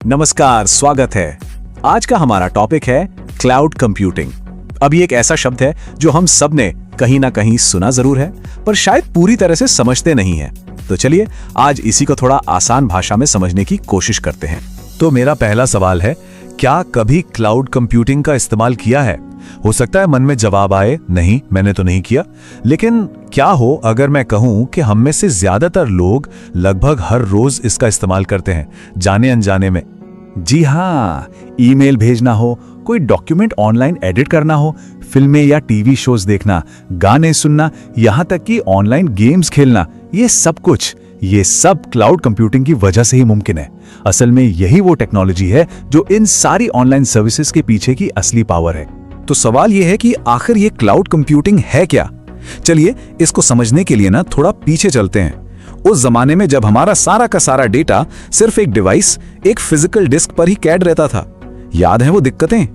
नमस्कार, स्वागत है। आज का हमारा टॉपिक है क्लाउड कंप्यूटिंग। अब ये एक ऐसा शब्द है जो हम सब ने कहीं ना कहीं सुना जरूर है, पर शायद पूरी तरह से समझते नहीं है। तो चलिए आज इसी को थोड़ा आसान भाषा में समझने की कोशिश करते हैं। तो मेरा पहला सवाल है, क्या कभी क्लाउड कंप्यूटिंग का इस्तेमाल किया है? हो सकता है मन में जवाब आए, नहीं मैंने तो नहीं किया। लेकिन क्या हो अगर मैं कहूं कि हम में से ज्यादातर लोग लगभग हर रोज इसका इस्तेमाल करते हैं, जाने अनजाने में। जी हाँ, ईमेल भेजना हो, कोई डॉक्यूमेंट ऑनलाइन एडिट करना हो, फिल्में या टीवी शोज देखना, गाने सुनना, यहाँ तक कि ऑनलाइन गेम्स खेलना, ये सब क्लाउड कंप्यूटिंग की वजह से ही मुमकिन है। असल में यही वो टेक्नोलॉजी है जो इन सारी ऑनलाइन सर्विसेज के पीछे की असली पावर है। तो सवाल ये है कि आखिर ये क्लाउड कंप्यूटिंग है क्या? चलिए इसको समझने के लिए थोड़ा पीछे चलते हैं। उस जमाने में जब हमारा सारा का सारा डेटा सिर्फ एक डिवाइस, एक फिजिकल डिस्क पर ही कैद रहता था। याद है वो दिक्कतें?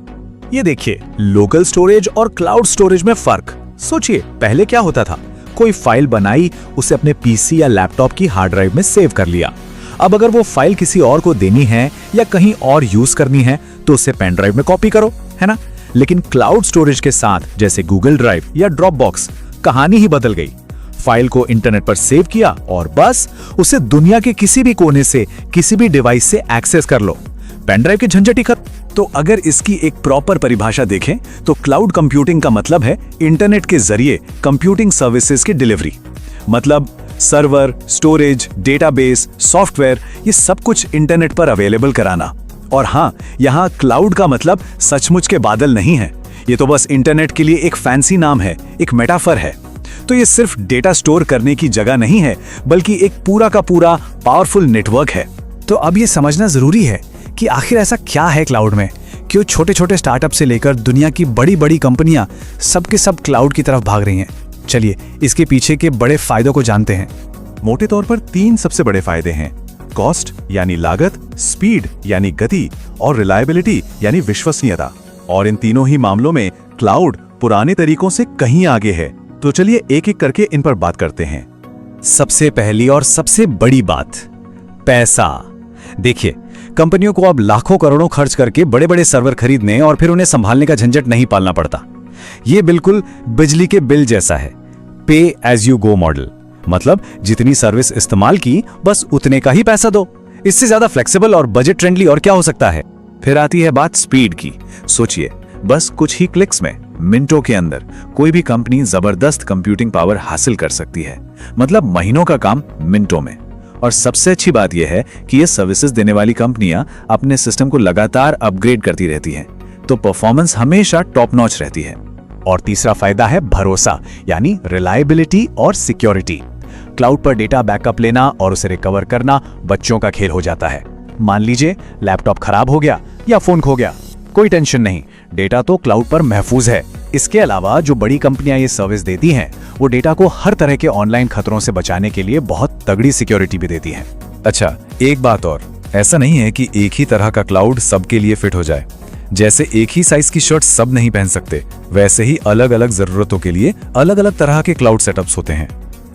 ये देखिए, लोकल स्टोरेज और क्लाउड स्टोरेज में फर्क सोचिए। पहले क्या होता था, कोई फाइल बनाई, उसे अपने पीसी या लैपटॉप की हार्ड ड्राइव में सेव कर लिया। अब अगर वो फाइल किसी और को देनी है या कहीं और यूज करनी है तो उसे पेन ड्राइव में कॉपी करो, है ना? लेकिन क्लाउड स्टोरेज के साथ, जैसे गूगल ड्राइव या ड्रॉपबॉक्स, कहानी ही बदल गई। फाइल को इंटरनेट पर सेव किया और बस उसे दुनिया के किसी भी कोने से, किसी भी डिवाइस से एक्सेस कर लो। पेन ड्राइव की झंझट ही खत्म। तो अगर इसकी एक प्रॉपर परिभाषा देखें तो क्लाउड कंप्यूटिंग का मतलब है इंटरनेट के जरिए कंप्यूटिंग सर्विसेज की डिलीवरी। मतलब सर्वर, स्टोरेज, डेटाबेस, सॉफ्टवेयर, ये सब कुछ इंटरनेट पर अवेलेबल कराना। और हाँ, यहाँ क्लाउड का मतलब सचमुच के बादल नहीं है। ये तो बस इंटरनेट के लिए एक फैंसी नाम है, एक मेटाफर है। तो ये सिर्फ डेटा स्टोर करने की जगह नहीं है, बल्कि एक पूरा का पूरा पावरफुल नेटवर्क है। तो अब ये समझना जरूरी है कि आखिर ऐसा क्या है क्लाउड में। क्यों छोटे छोटे स्टार्टअप से लेकर दुनिया की बड़ी बड़ी कंपनियां सबके सब क्लाउड की तरफ भाग रही हैं। चलिए इसके पीछे के बड़े फायदों को जानते हैं। मोटे तौर पर 3 सबसे बड़े फायदे हैं: कॉस्ट यानी लागत, स्पीड यानी गति, और रिलायबिलिटी यानी विश्वसनीयता। और इन तीनों ही मामलों में क्लाउड पुराने तरीकों से कहीं आगे है। तो चलिए एक एक करके इन पर बात करते हैं। सबसे पहली और सबसे बड़ी बात, पैसा। देखिए, कंपनियों को अब लाखों करोड़ों खर्च करके बड़े बड़े सर्वर खरीदने और फिर उन्हें संभालने का झंझट नहीं पालना पड़ता। ये बिल्कुल बिजली के बिल जैसा है, पे एज यू गो मॉडल। मतलब जितनी सर्विस इस्तेमाल की, बस उतने का ही पैसा दो। इससे ज्यादा फ्लेक्सिबल और बजट फ्रेंडली और क्या हो सकता है? फिर आती है बात स्पीड की। सोचिए, बस कुछ ही क्लिक्स में, मिनटों के अंदर कोई भी कंपनी जबरदस्त कंप्यूटिंग पावर हासिल कर सकती है। मतलब महीनों का काम मिनटों में। और सबसे अच्छी बात यह है कि ये सर्विसेज देने वाली कंपनियां अपने सिस्टम को लगातार अपग्रेड करती रहती हैं, तो परफॉर्मेंस हमेशा टॉप नॉच रहती है। और तीसरा फायदा है भरोसा, यानी रिलायबिलिटी और सिक्योरिटी। क्लाउड पर डेटा बैकअप लेना और उसे रिकवर करना बच्चों का खेल हो जाता है। मान लीजिए लैपटॉप खराब हो गया या फोन खो गया, कोई टेंशन नहीं, डेटा तो क्लाउड पर महफूज है। इसके अलावा जो बड़ी कंपनियां ये सर्विस देती हैं, वो डेटा को हर तरह के ऑनलाइन खतरों से बचाने के लिए बहुत तगड़ी सिक्योरिटी भी देती हैं। अच्छा, एक बात और, ऐसा नहीं है कि एक ही तरह का क्लाउड सबके लिए फिट हो जाए। जैसे एक ही साइज की शर्ट सब नहीं पहन सकते, वैसे ही अलग अलग जरूरतों के लिए अलग अलग तरह के क्लाउड सेटअप्स होते हैं।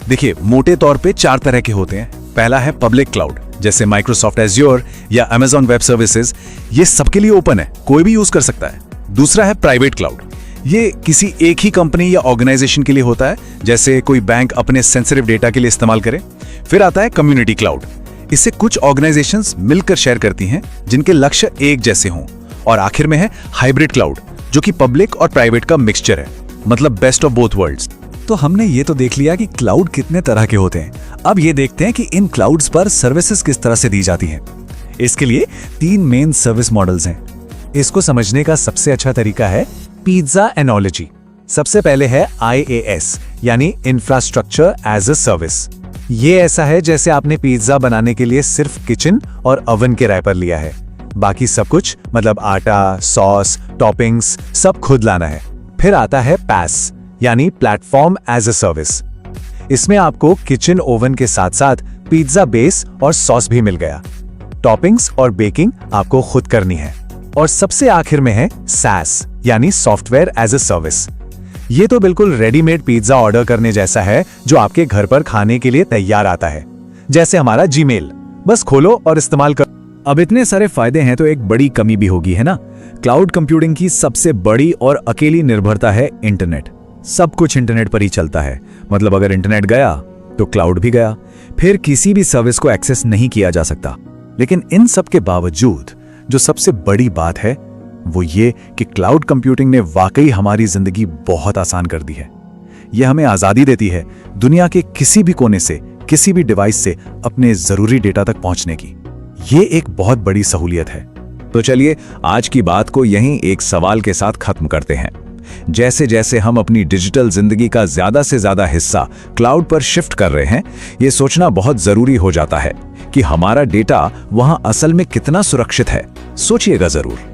देखिए, मोटे तौर पे 4 तरह के होते हैं। पहला है पब्लिक क्लाउड, जैसे माइक्रोसॉफ्ट एज्योर या अमेजॉन वेब सर्विसेज। ये सबके लिए ओपन है, कोई भी यूज कर सकता है। दूसरा है प्राइवेट क्लाउड, ये किसी एक ही कंपनी या ऑर्गेनाइजेशन के लिए होता है, जैसे कोई बैंक अपने सेंसिटिव डेटा के लिए इस्तेमाल करे। फिर आता है कम्युनिटी क्लाउड, इससे कुछ ऑर्गेनाइजेशंस मिलकर शेयर करती हैं जिनके लक्ष्य एक जैसे हों। और आखिर में है हाइब्रिड क्लाउड, जो कि पब्लिक और प्राइवेट का मिक्सचर है, मतलब बेस्ट ऑफ बोथ वर्ल्ड्स। तो हमने ये तो देख लिया कि क्लाउड कितने तरह के होते हैं। अब ये देखते हैं कि इन क्लाउड्स पर सर्विसेज किस तरह से दी जाती हैं। इसके लिए 3 मेन सर्विस मॉडल्स हैं। इसको समझने का सबसे अच्छा तरीका है पिज्जा एनोलॉजी। सबसे पहले है IaaS, यानी इंफ्रास्ट्रक्चर एज अ सर्विस। ये ऐसा है जैसे आपने पिज्जा बनाने के लिए सिर्फ किचन और ओवन किराए पर लिया है, बाकी सब कुछ मतलब आटा, सॉस, टॉपिंग्स सब खुद लाना है। फिर आता है PaaS, यानी प्लेटफॉर्म एज अ सर्विस। इसमें आपको किचन ओवन के साथ साथ पिज्जा बेस और सॉस भी मिल गया। टॉपिंग्स और बेकिंग आपको खुद करनी है। और सबसे आखिर में है SaaS, यानी सॉफ्टवेयर एज अ सर्विस। ये तो बिल्कुल रेडीमेड पिज्जा ऑर्डर करने जैसा है, जो आपके घर पर खाने के लिए तैयार आता है, जैसे हमारा जीमेल। बस खोलो और इस्तेमाल करो। अब इतने सारे फायदे हैं तो एक बड़ी कमी भी होगी, है ना? क्लाउड कंप्यूटिंग की सबसे बड़ी और अकेली निर्भरता है इंटरनेट। सब कुछ इंटरनेट पर ही चलता है। मतलब अगर इंटरनेट गया तो क्लाउड भी गया, फिर किसी भी सर्विस को एक्सेस नहीं किया जा सकता। लेकिन इन सब के बावजूद जो सबसे बड़ी बात है वो ये कि क्लाउड कंप्यूटिंग ने वाकई हमारी जिंदगी बहुत आसान कर दी है। यह हमें आजादी देती है दुनिया के किसी भी कोने से, किसी भी डिवाइस से अपने जरूरी डेटा तक पहुंचने की। ये एक बहुत बड़ी सहूलियत है। तो चलिए आज की बात को यहीं एक सवाल के साथ खत्म करते हैं। जैसे जैसे हम अपनी डिजिटल जिंदगी का ज्यादा से ज्यादा हिस्सा क्लाउड पर शिफ्ट कर रहे हैं, ये सोचना बहुत जरूरी हो जाता है कि हमारा डेटा वहां असल में कितना सुरक्षित है। सोचिएगा जरूर।